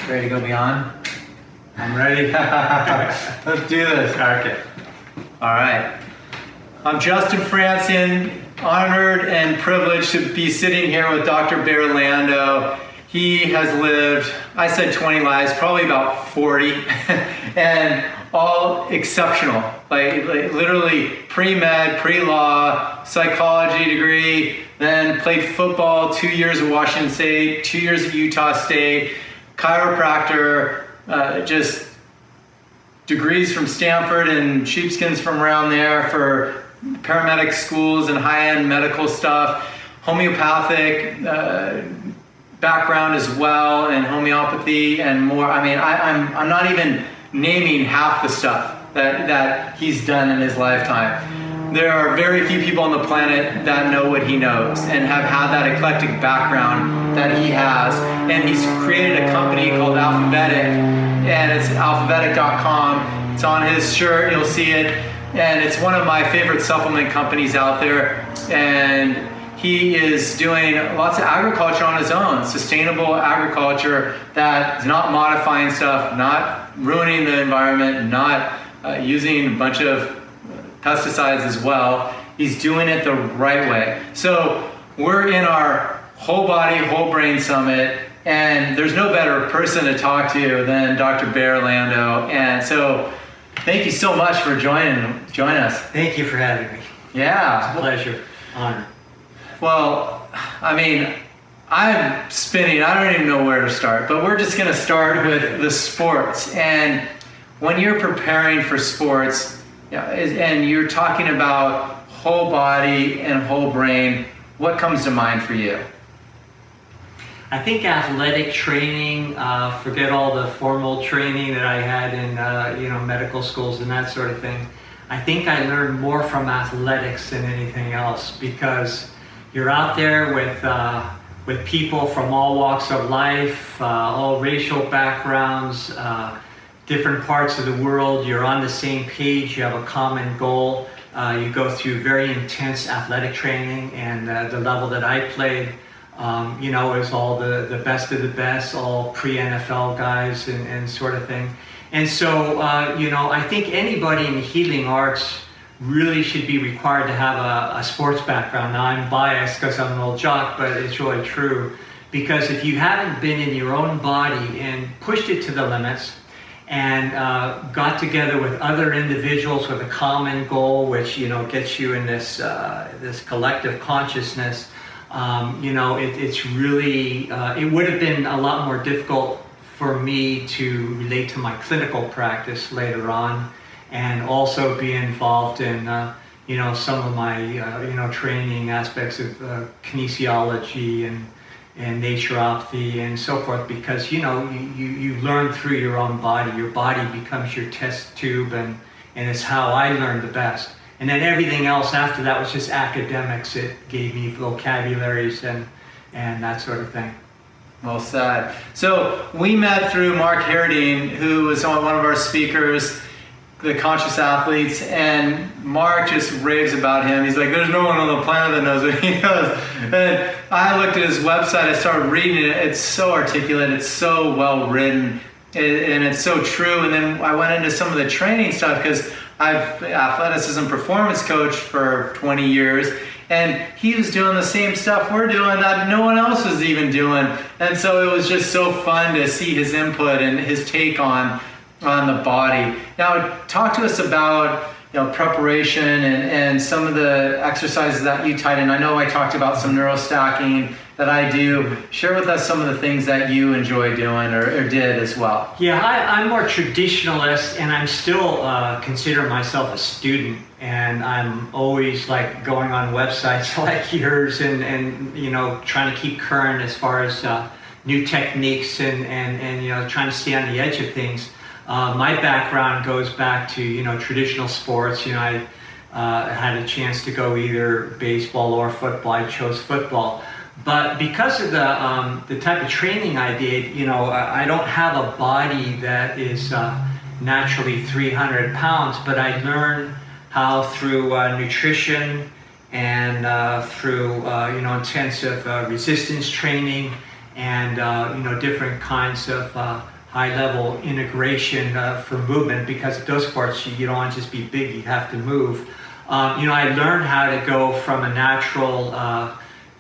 Ready to go beyond? I'm ready. Let's do this. Okay. All right. I'm Justin Franson, honored and privileged to be sitting here with Dr. Barre Lando. He has lived, I said 20 lives, probably about 40, and all exceptional. Like literally pre-med, pre-law, psychology degree, then played football 2 years at Washington State, 2 years at Utah State, chiropractor, just degrees from Stanford and sheepskins from around there for paramedic schools and high-end medical stuff, homeopathic background as well, and homeopathy and more. I mean, I'm not even naming half the stuff that he's done in his lifetime. There are very few people on the planet that know what he knows and have had that eclectic background that he has. And he's created a company called Alfa Vedic, and it's alfavedic.com. It's on his shirt, you'll see it. And it's one of my favorite supplement companies out there. And he is doing lots of agriculture on his own, sustainable agriculture that is not modifying stuff, not ruining the environment, not using a bunch of pesticides as well. He's doing it the right way. So we're in our whole body, whole brain summit, and there's no better person to talk to than Dr. Barre Lando. And so thank you so much for joining us. Thank you for having me. Yeah. It's a pleasure. Honor. Well, I mean, I'm spinning. I don't even know where to start, but we're just going to start with the sports. And when you're preparing for sports, and you're talking about whole body and whole brain, what comes to mind for you? I think athletic training, forget all the formal training that I had in medical schools and that sort of thing. I think I learned more from athletics than anything else, because you're out there with people from all walks of life, all racial backgrounds, different parts of the world. You're on the same page, you have a common goal. You go through very intense athletic training, and the level that I played, is all the best of the best, all pre-NFL guys and sort of thing. And so, I think anybody in the healing arts really should be required to have a sports background. Now, I'm biased because I'm an old jock, but it's really true. Because if you haven't been in your own body and pushed it to the limits, and got together with other individuals with a common goal, which gets you in this collective consciousness, it's really it would have been a lot more difficult for me to relate to my clinical practice later on, and also be involved in some of my training aspects of kinesiology and naturopathy and so forth, because you learn through your own body. Your body becomes your test tube, and it's how I learned the best. And then everything else after that was just academics. It gave me vocabularies and that sort of thing. Well said. So we met through Mark Herding, who was one of our speakers, the Conscious Athletes, and Mark just raves about him. He's like, there's no one on the planet that knows what he knows. And I looked at his website, I started reading it. It's so articulate, it's so well written, and it's so true. And then I went into some of the training stuff, because I've been athleticism performance coach for 20 years, and he was doing the same stuff we're doing that no one else was even doing. And so it was just so fun to see his input and his take on the body. Now, talk to us about preparation and some of the exercises that you tied in. I know I talked about some neurostacking that I do. Share with us some of the things that you enjoy doing or did as well. Yeah, I'm more traditionalist, and I'm still consider myself a student, and I'm always like going on websites like yours and trying to keep current as far as new techniques and trying to stay on the edge of things. My background goes back to traditional sports. I had a chance to go either baseball or football. I chose football, but because of the type of training I did, I don't have a body that is naturally 300 pounds, but I learned how through nutrition and through intensive resistance training and different kinds of high-level integration for movement, because at those sports you don't want to just be big, you have to move. I learned how to go from a natural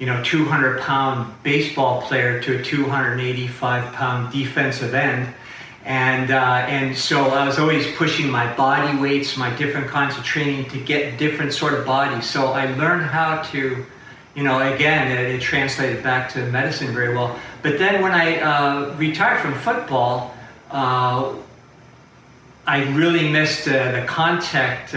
200-pound baseball player to a 285-pound defensive end. And so I was always pushing my body weights, my different kinds of training to get different sort of bodies. So I learned how to, again, it translated back to medicine very well. But then when I retired from football, I really missed the contact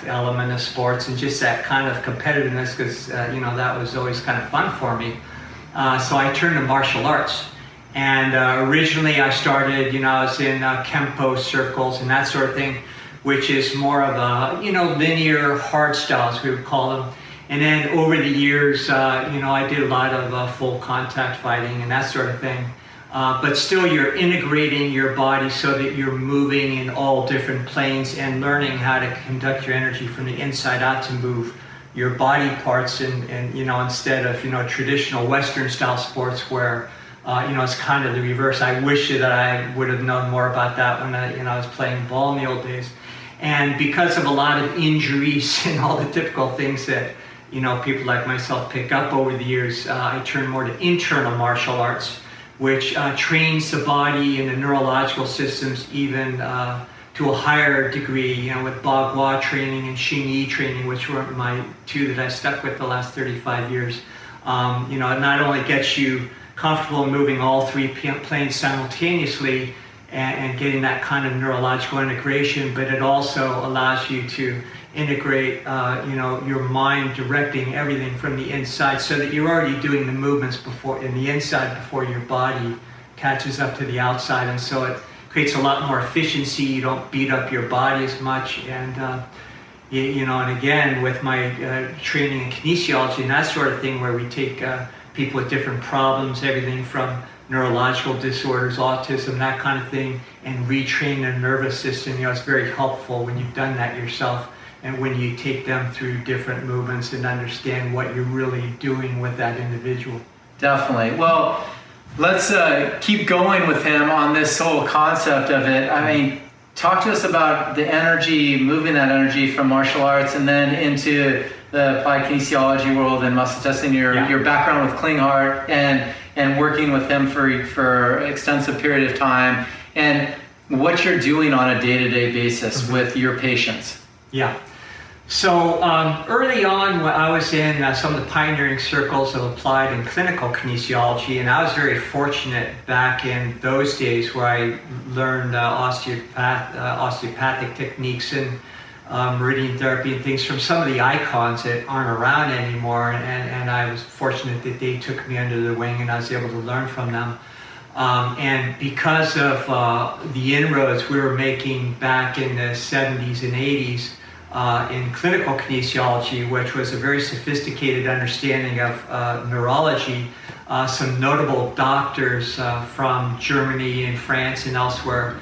element of sports and just that kind of competitiveness, because that was always kind of fun for me. So I turned to martial arts. And originally I started, I was in Kempo circles and that sort of thing, which is more of a, linear hard styles, we would call them. And then over the years, I did a lot of full contact fighting and that sort of thing. But still you're integrating your body so that you're moving in all different planes and learning how to conduct your energy from the inside out to move your body parts and instead of, traditional Western style sports where it's kind of the reverse. I wish that I would have known more about that when I was playing ball in the old days. And because of a lot of injuries and all the typical things that people like myself pick up over the years, I turned more to internal martial arts, which trains the body and the neurological systems even to a higher degree, with Bagua training and Xingyi training, which were my two that I stuck with the last 35 years. It not only gets you comfortable moving all three planes simultaneously and getting that kind of neurological integration, but it also allows you to integrate, your mind directing everything from the inside, so that you're already doing the movements in the inside before your body catches up to the outside, and so it creates a lot more efficiency. You don't beat up your body as much, and and again with my training in kinesiology and that sort of thing, where we take people with different problems, everything from neurological disorders, autism, that kind of thing, and retrain their nervous system. It's very helpful when you've done that yourself and when you take them through different movements and understand what you're really doing with that individual. Definitely. Well, let's keep going with him on this whole concept of it. I mean, talk to us about the energy, moving that energy from martial arts and then into the applied kinesiology world and muscle testing, your background with Klinghardt and working with them for extensive period of time, and what you're doing on a day-to-day basis with your patients. Yeah. So early on, when I was in some of the pioneering circles of applied and clinical kinesiology, and I was very fortunate back in those days where I learned osteopathic techniques and meridian therapy and things from some of the icons that aren't around anymore, and I was fortunate that they took me under their wing and I was able to learn from them. And because of the inroads we were making back in the 70s and 80s in clinical kinesiology, which was a very sophisticated understanding of neurology, some notable doctors from Germany and France and elsewhere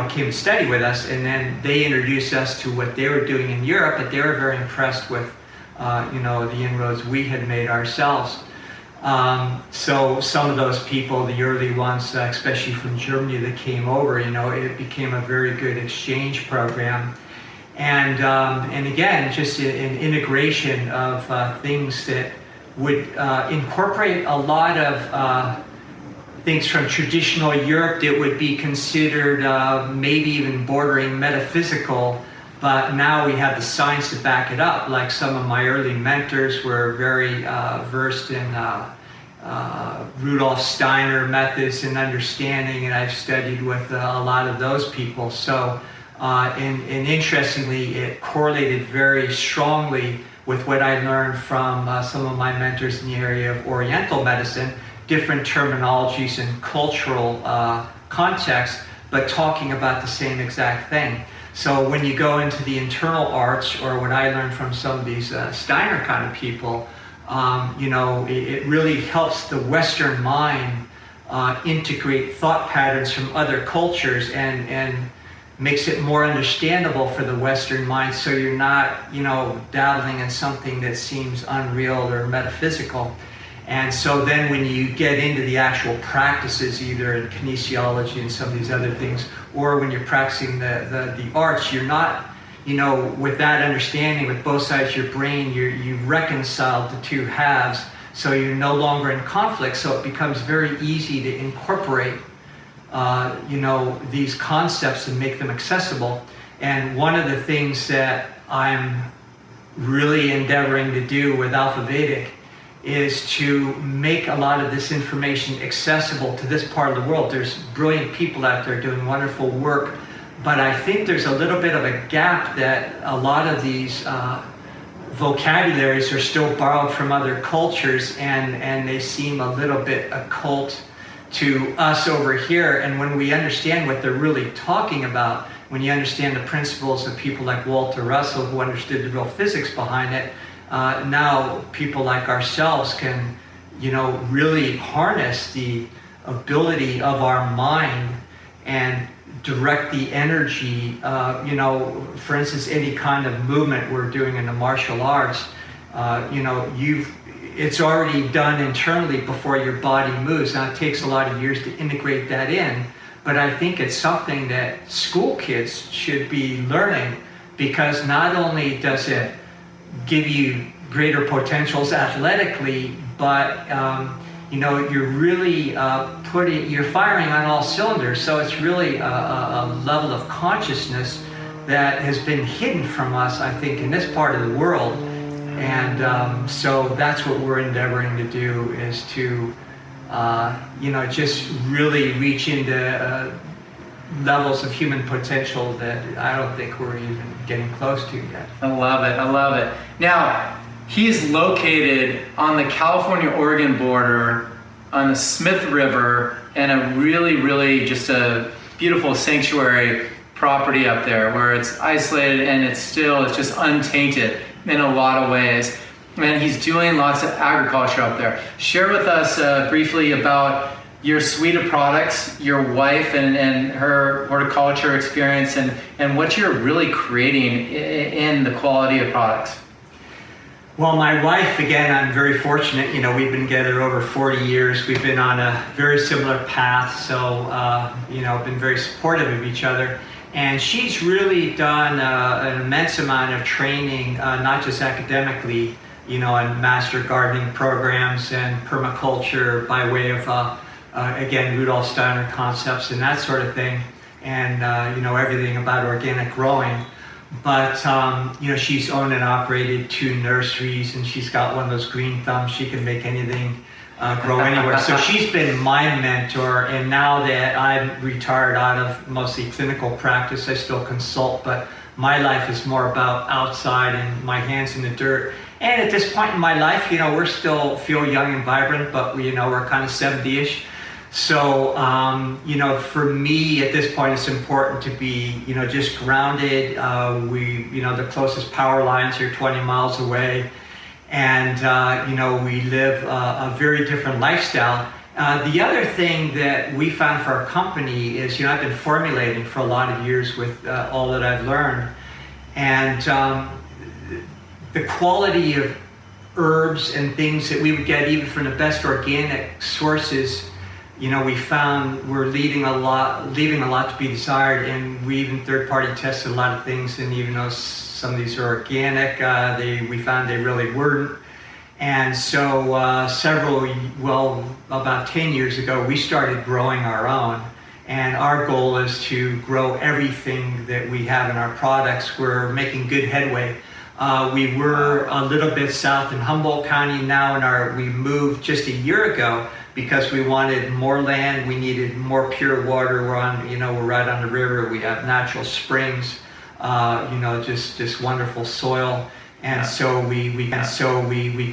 came to study with us, and then they introduced us to what they were doing in Europe, but they were very impressed with the inroads we had made ourselves. So some of those people, the early ones, especially from Germany that came over, it became a very good exchange program. And again, just an integration of things that would incorporate a lot of things from traditional Europe that would be considered maybe even bordering metaphysical, but now we have the science to back it up. Like some of my early mentors were very versed in Rudolf Steiner methods and understanding, and I've studied with a lot of those people. So, and interestingly, it correlated very strongly with what I learned from some of my mentors in the area of Oriental medicine, different terminologies and cultural contexts, but talking about the same exact thing. So when you go into the internal arts, or what I learned from some of these Steiner kind of people, it really helps the Western mind integrate thought patterns from other cultures and makes it more understandable for the Western mind, so you're not, dabbling in something that seems unreal or metaphysical. And so then when you get into the actual practices, either in kinesiology and some of these other things, or when you're practicing the arts, you're not, with that understanding, with both sides of your brain, you've reconciled the two halves, so you're no longer in conflict, so it becomes very easy to incorporate, these concepts and make them accessible. And one of the things that I'm really endeavoring to do with Alfa Vedic is to make a lot of this information accessible to this part of the world. There's brilliant people out there doing wonderful work, but I think there's a little bit of a gap that a lot of these vocabularies are still borrowed from other cultures, and they seem a little bit occult to us over here. And when we understand what they're really talking about, when you understand the principles of people like Walter Russell, who understood the real physics behind it, now people like ourselves can, really harness the ability of our mind and direct the energy. For instance, any kind of movement we're doing in the martial arts, it's already done internally before your body moves. Now it takes a lot of years to integrate that in, but I think it's something that school kids should be learning, because not only does it give you greater potentials athletically, but you're really you're firing on all cylinders. So it's really a level of consciousness that has been hidden from us, I think, in this part of the world. And so that's what we're endeavoring to do, is to just really reach into levels of human potential that I don't think we're even getting close to yet. I love it. I love it. Now, he's located on the California-Oregon border on the Smith River, and a really, really just a beautiful sanctuary property up there where it's isolated and it's just untainted in a lot of ways. And he's doing lots of agriculture up there. Share with us briefly about your suite of products, your wife and her horticulture experience, and what you're really creating in the quality of products. Well, my wife, again, I'm very fortunate. We've been together over 40 years. We've been on a very similar path, so, been very supportive of each other. And she's really done an immense amount of training, not just academically, in master gardening programs and permaculture by way of, again, Rudolf Steiner concepts and that sort of thing, and, everything about organic growing. But, she's owned and operated 2 nurseries, and she's got one of those green thumbs. She can make anything grow anywhere. So she's been my mentor, and now that I'm retired out of mostly clinical practice, I still consult, but my life is more about outside and my hands in the dirt. And at this point in my life, we're still feel young and vibrant, but we're kind of 70-ish. So, for me at this point, it's important to be, just grounded. The closest power lines are 20 miles away. And, we live a very different lifestyle. The other thing that we found for our company is, I've been formulating for a lot of years with all that I've learned. And the quality of herbs and things that we would get even from the best organic sources, we found we're leaving a lot to be desired, and we even third-party tested a lot of things, and even though some of these are organic, we found they really weren't. And so about 10 years ago, we started growing our own, and our goal is to grow everything that we have in our products. We're making good headway. We were a little bit south in Humboldt County now, and we moved just a year ago because we wanted more land. We needed more pure water. We're right on the river. We have natural springs, just wonderful soil, and so we